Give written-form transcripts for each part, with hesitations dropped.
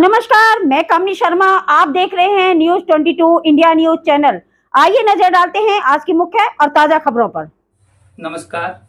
नमस्कार, मैं कामनी शर्मा। आप देख रहे हैं न्यूज 22 इंडिया न्यूज चैनल। आइए नजर डालते हैं आज की मुख्य और ताजा खबरों पर। नमस्कार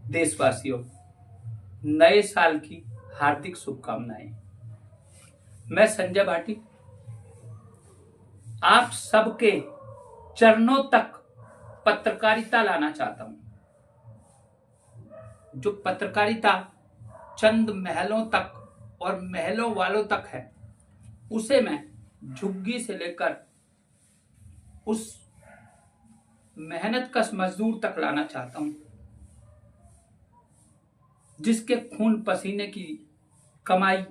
देशवासियों, नए साल की हार्दिक शुभकामनाएं। मैं संजय भाटी आप सबके चरणों तक पत्रकारिता लाना चाहता हूं। जो पत्रकारिता चंद महलों तक और महलों वालों तक है, उसे मैं झुग्गी से लेकर उस मेहनतकश मजदूर तक लाना चाहता हूं, जिसके खून पसीने की कमाई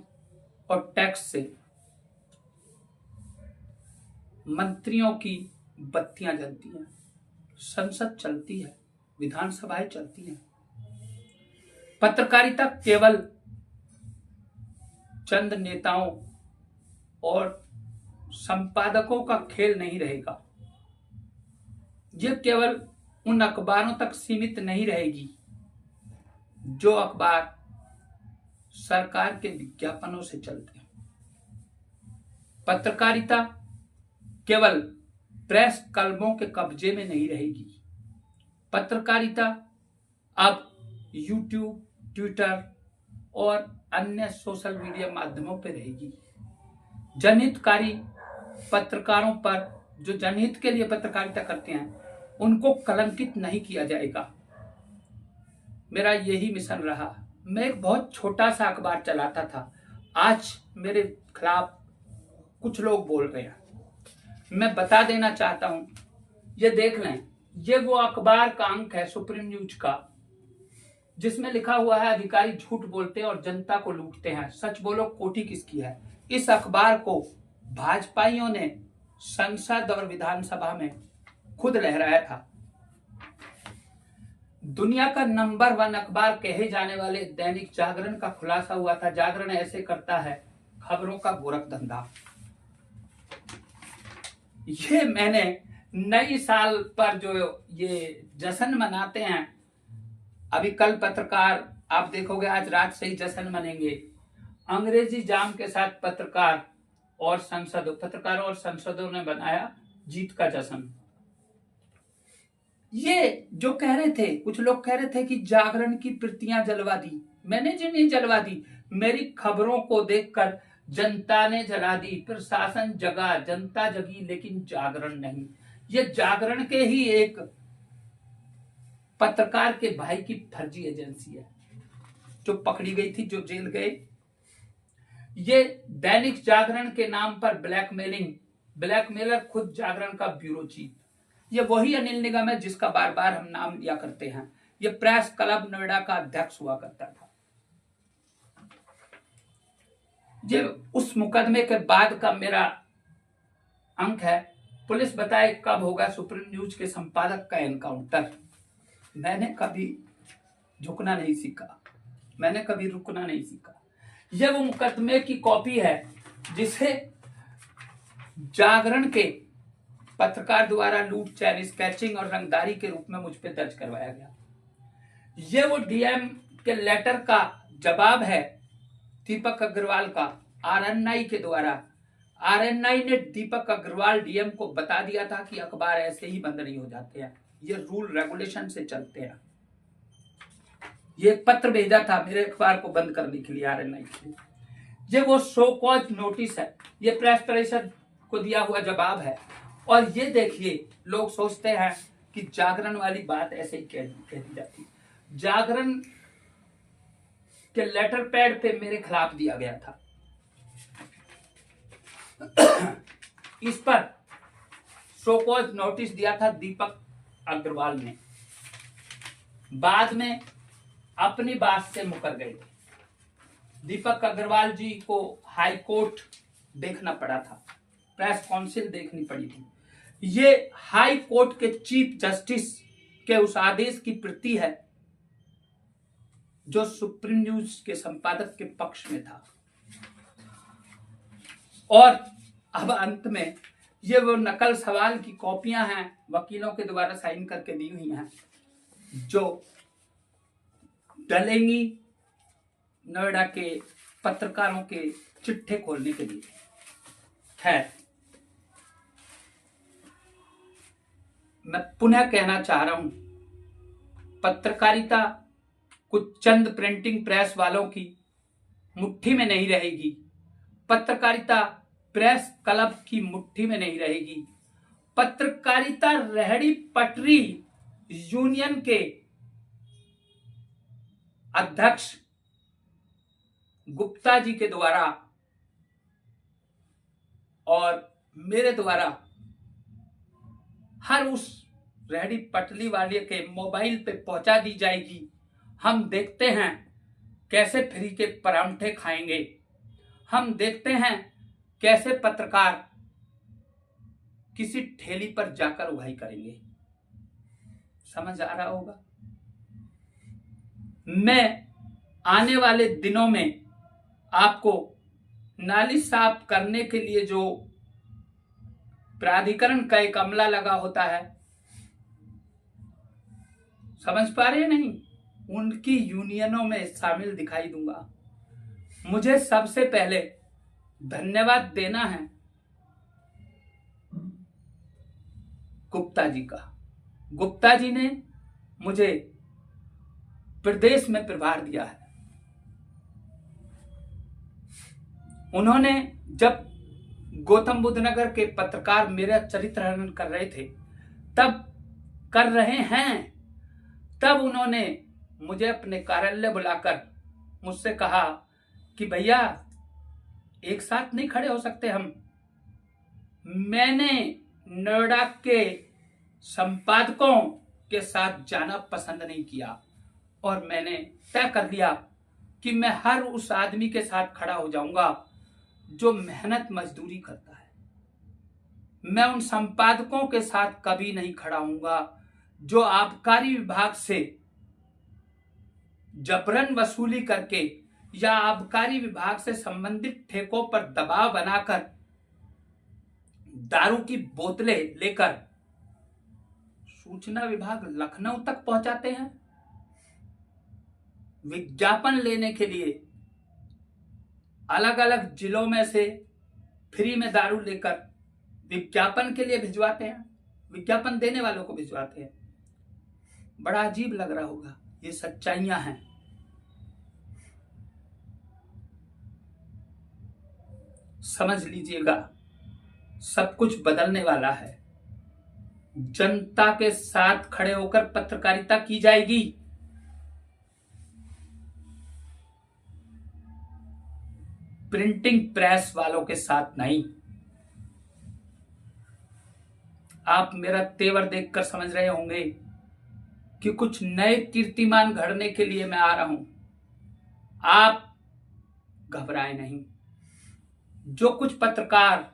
और टैक्स से मंत्रियों की बत्तियां जलती हैं, संसद चलती है, विधानसभाएं चलती हैं। पत्रकारिता केवल चंद नेताओं और संपादकों का खेल नहीं रहेगा। यह केवल उन अखबारों तक सीमित नहीं रहेगी जो अखबार सरकार के विज्ञापनों से चलते हैं। पत्रकारिता केवल प्रेस क्लबों के कब्जे में नहीं रहेगी। पत्रकारिता अब यूट्यूब, ट्विटर और अन्य सोशल मीडिया माध्यमों पर रहेगी। जनहितकारी पत्रकारों पर, जो जनहित के लिए पत्रकारिता करते हैं, उनको कलंकित नहीं किया जाएगा। मेरा यही मिशन रहा। मैं एक बहुत छोटा सा अखबार चलाता था, आज मेरे खिलाफ कुछ लोग बोल रहे हैं। मैं बता देना चाहता हूं, ये देख लें, ये वो अखबार का अंक है सुप्रीम न्यूज का, जिसमें लिखा हुआ है अधिकारी झूठ बोलते हैं और जनता को लूटते हैं, सच बोलो कोठी किसकी है। इस अखबार को भाजपाइयों ने संसद और विधानसभा में खुद लहराया था। दुनिया का नंबर 1 अखबार कहे जाने वाले दैनिक जागरण का खुलासा हुआ था। जागरण ऐसे करता है खबरों का गोरख धंधा। ये मैंने नई साल पर जो ये जश्न मनाते हैं, अभी कल पत्रकार, आप देखोगे आज रात से ही जश्न मनेंगे। अंग्रेजी जाम के साथ पत्रकारों और संसदों ने बनाया जीत का जश्न। ये जो कह रहे थे, कुछ लोग कह रहे थे कि जागरण की प्रतियां जलवा दी। मैंने जो नहीं जलवा दी, मेरी खबरों को देखकर जनता ने जला दी। प्रशासन जगा, जनता जगी, लेकिन जागरण नहीं। ये जागरण के ही एक पत्रकार के भाई की फर्जी एजेंसी है, जो पकड़ी गई थी, जो जेल गए। ये दैनिक जागरण के नाम पर ब्लैकमेलर खुद जागरण का ब्यूरो चीफ, ये वही अनिल निगम है जिसका बार बार हम नाम लिया करते हैं। ये प्रेस क्लब नोएडा का अध्यक्ष हुआ करता था। ये उस मुकदमे के बाद का मेरा अंक है। पुलिस बताए कब होगा सुप्रीम न्यूज के संपादक का एनकाउंटर। मैंने कभी झुकना नहीं सीखा, मैंने कभी रुकना नहीं सीखा। यह वो मुकदमे की कॉपी है जिसे जागरण के पत्रकार द्वारा लूट, चैन स्केचिंग और रंगदारी के रूप में मुझ पर दर्ज करवाया गया। यह वो डीएम के लेटर का जवाब है दीपक अग्रवाल का आरएनआई के द्वारा। आरएनआई ने दीपक अग्रवाल डीएम को बता दिया था कि अखबार ऐसे ही बंद नहीं हो जाते हैं, ये रूल रेगुलेशन से चलते हैं। ये पत्र भेजा था मेरे अखबार को बंद करने के लिए, आरएनआई के लिए। ये वो शो कॉज नोटिस है, ये प्रेस परिषद को दिया हुआ जवाब है। और ये देखिए, लोग सोचते हैं कि जागरण वाली बात ऐसे ही कह दी जाती। जागरण के लेटर पैड पे मेरे खिलाफ दिया गया था। इस पर शो कॉज नोटिस दिया था दीपक अग्रवाल ने, बाद में अपनी बात से मुकर गए थे। दीपक अग्रवाल जी को हाई कोर्ट देखना पड़ा था, प्रेस काउंसिल देखनी पड़ी थी। ये हाई कोर्ट के चीफ जस्टिस के उस आदेश की प्रति है जो सुप्रीम न्यूज के संपादक के पक्ष में था। और अब अंत में ये वो नकल सवाल की कॉपियां हैं, वकीलों के द्वारा साइन करके दी हुई हैं, जो डलेंगी नोएडा के पत्रकारों के चिट्ठे खोलने के लिए। खैर, मैं पुनः कहना चाह रहा हूं, पत्रकारिता कुछ चंद प्रिंटिंग प्रेस वालों की मुट्ठी में नहीं रहेगी। पत्रकारिता प्रेस क्लब की मुट्ठी में नहीं रहेगी। पत्रकारिता रेहड़ी पटरी यूनियन के अध्यक्ष गुप्ता जी के द्वारा और मेरे द्वारा हर उस रेहड़ी पटरी वाले के मोबाइल पे पहुंचा दी जाएगी। हम देखते हैं कैसे फ्री के परांठे खाएंगे, हम देखते हैं कैसे पत्रकार किसी ठेली पर जाकर उगाही करेंगे। समझ आ रहा होगा। मैं आने वाले दिनों में आपको नाली साफ करने के लिए जो प्राधिकरण का एक अमला लगा होता है, समझ पा रहे हैं नहीं, उनकी यूनियनों में शामिल दिखाई दूंगा। मुझे सबसे पहले धन्यवाद देना है गुप्ता जी का। गुप्ता जी ने मुझे प्रदेश में प्रभार दिया है। उन्होंने जब गौतम बुद्ध नगर के पत्रकार मेरा चरित्र हनन कर रहे थे, तब कर रहे हैं, तब उन्होंने मुझे अपने कार्यालय बुलाकर मुझसे कहा कि भैया एक साथ नहीं खड़े हो सकते हम। मैंने नोएडा के संपादकों के साथ जाना पसंद नहीं किया और मैंने तय कर लिया कि मैं हर उस आदमी के साथ खड़ा हो जाऊंगा जो मेहनत मजदूरी करता है। मैं उन संपादकों के साथ कभी नहीं खड़ा होऊंगा जो आबकारी विभाग से जबरन वसूली करके या आबकारी विभाग से संबंधित ठेकों पर दबाव बनाकर दारू की बोतलें लेकर सूचना विभाग लखनऊ तक पहुंचाते हैं विज्ञापन लेने के लिए। अलग अलग जिलों में से फ्री में दारू लेकर विज्ञापन के लिए भिजवाते हैं, विज्ञापन देने वालों को भिजवाते हैं। बड़ा अजीब लग रहा होगा, ये सच्चाइयां हैं। समझ लीजिएगा, सब कुछ बदलने वाला है। जनता के साथ खड़े होकर पत्रकारिता की जाएगी। प्रिंटिंग प्रेस वालों के साथ नहीं। आप मेरा तेवर देखकर समझ रहे होंगे कि कुछ नए कीर्तिमान गढ़ने के लिए मैं आ रहा हूं। आप घबराए नहीं। जो कुछ पत्रकार,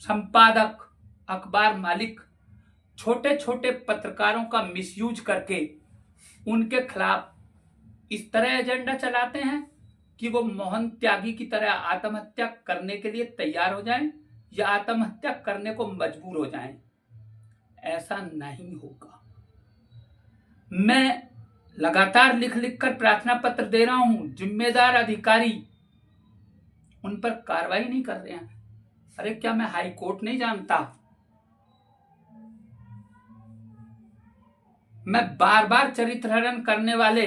संपादक, अखबार मालिक छोटे छोटे पत्रकारों का मिसयूज करके उनके खिलाफ इस तरह एजेंडा चलाते हैं कि वो मोहन त्यागी की तरह आत्महत्या करने के लिए तैयार हो जाएं या आत्महत्या करने को मजबूर हो जाएं, ऐसा नहीं होगा। मैं लगातार लिख लिख कर प्रार्थना पत्र दे रहा हूं, जिम्मेदार अधिकारी उन पर कार्रवाई नहीं कर रहे हैं। अरे क्या मैं हाई कोर्ट नहीं जानता? मैं बार बार चरित्र हनन करने वाले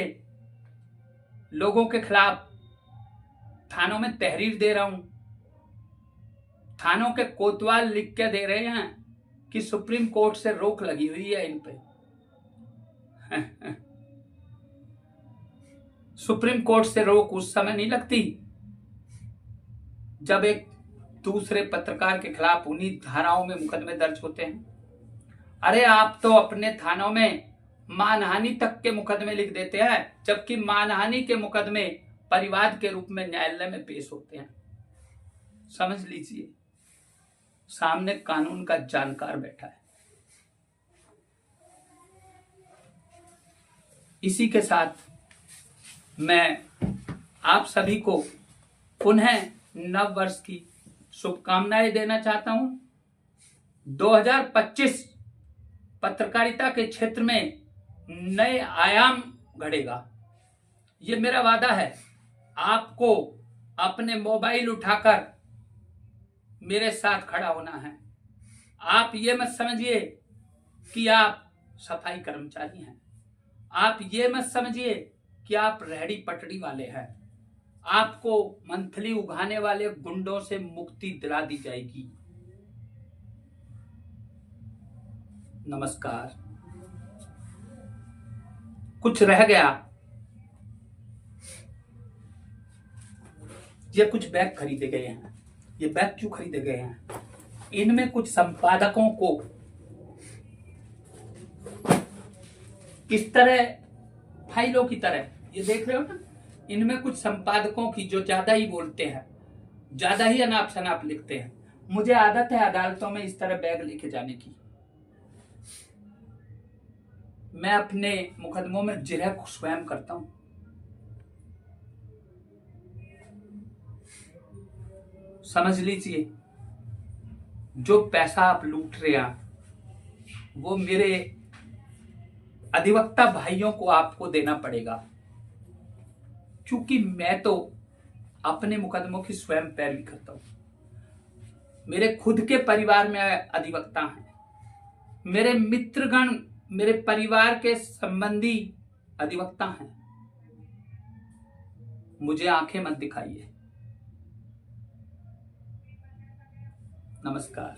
लोगों के खिलाफ थानों में तहरीर दे रहा हूं। थानों के कोतवाल लिख के दे रहे हैं कि सुप्रीम कोर्ट से रोक लगी हुई है इन पे। सुप्रीम कोर्ट से रोक उस समय नहीं लगती जब एक दूसरे पत्रकार के खिलाफ उन्हीं धाराओं में मुकदमे दर्ज होते हैं। अरे आप तो अपने थानों में मानहानि तक के मुकदमे लिख देते हैं, जबकि मानहानि के मुकदमे परिवाद के रूप में न्यायालय में पेश होते हैं। समझ लीजिए, सामने कानून का जानकार बैठा है। इसी के साथ मैं आप सभी को पुनः नव वर्ष की शुभकामनाएं देना चाहता हूं। 2025 पत्रकारिता के क्षेत्र में नए आयाम घड़ेगा, ये मेरा वादा है। आपको अपने मोबाइल उठाकर मेरे साथ खड़ा होना है। आप ये मत समझिए कि आप सफाई कर्मचारी हैं। आप ये मत समझिए कि आप रेहड़ी पटड़ी वाले हैं। आपको मंथली उगाने वाले गुंडों से मुक्ति दिला दी जाएगी। नमस्कार। कुछ रह गया, ये कुछ बैग खरीदे गए हैं। ये बैग क्यों खरीदे गए हैं? इनमें कुछ संपादकों को इस तरह फाइलों की तरह, ये देख रहे हो ना, इनमें कुछ संपादकों की जो ज्यादा ही बोलते हैं, ज्यादा ही अनाप शनाप लिखते हैं। मुझे आदत है अदालतों में इस तरह बैग लेके जाने की। मैं अपने मुकदमों में जिरह स्वयं करता हूं। समझ लीजिए, जो पैसा आप लूट रहे हैं वो मेरे अधिवक्ता भाइयों को आपको देना पड़ेगा, क्योंकि मैं तो अपने मुकदमों की स्वयं पैरवी करता हूं। मेरे खुद के परिवार में अधिवक्ता हैं, मेरे मित्रगण, मेरे परिवार के संबंधी अधिवक्ता हैं। मुझे आंखें मत दिखाइए। नमस्कार।